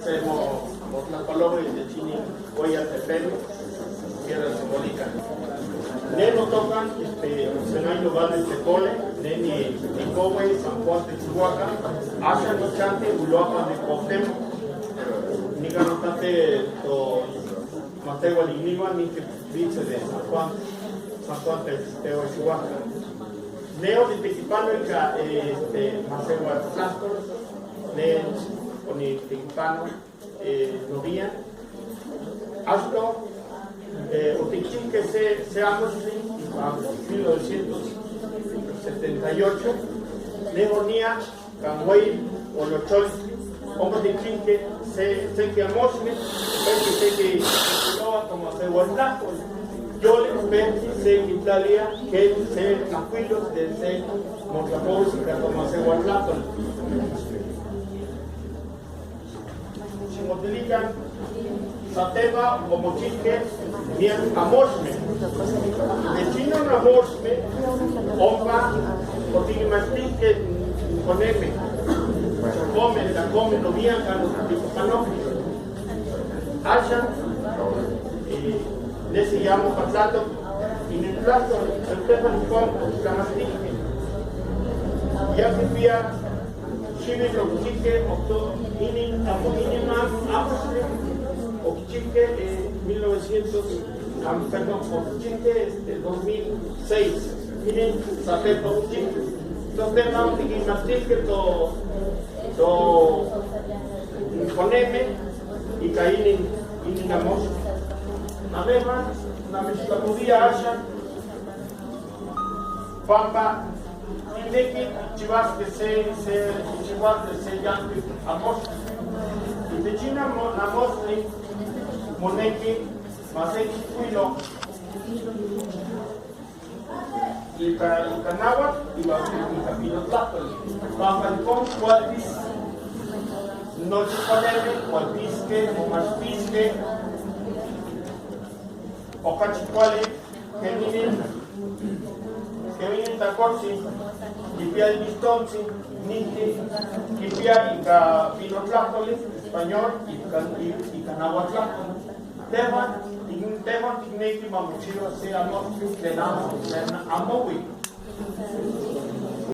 Semo Motlapalogo y de Chini, Goya Tepelo, Sierra Simbólica. Neno tocan, Senayo va de Tecole, Neni Nicowe, San Juan de Chihuahua, Asha Nichante, Uloapa de Cuauhtémoc, Nicanotante, Mateo Ligniva, Nique Vice de San Juan de Chihuahua. Neo de Tequipano, Mateo Atlasco, con el Tequipano, Novia, Ashto, Otichín que se amos en 1978, Leonía, Canguay, Olochol, Homo de Chinque, se que amosme, se que como se guarda, yo les veo, se que Italia, que se tranquilos de se Montapos, que como se guarda. Chimotelican, Sateva, Momochique, bien amosme. De chino no amosme, Omba, Otigimastique, con M. Come, no bien, Pano. Asha, le se llama Paslato, y en el plato, el tema de Pompo, Camastique. Ya que vía, Chile, lo chique, Oquichique, 1900, perdón, Oquichique, 2006. Miren, Zapeto, Oquichique. Entonces, vamos a Tiquimastique, con M, y caí en la mosca. Además, la mexicapudía Asha, Pampa, Ineki, Chivas que se llama Amos, y de China Amos, Moneki, Maseki, Huilo, y Canagua, y Capino Tlachtoli, Pampancón, Cualtis, Noche Cualeme, Cualpisque, Omaspisque, Ocachicuale, que vienen Tacorsi, Kipia y Mistonsi, Niti, Kipia y Pino Tlachtoli, español, y Canagua Tlachtoli. Teman, Tigneki, Mamuchiro, se amó, de Amowi.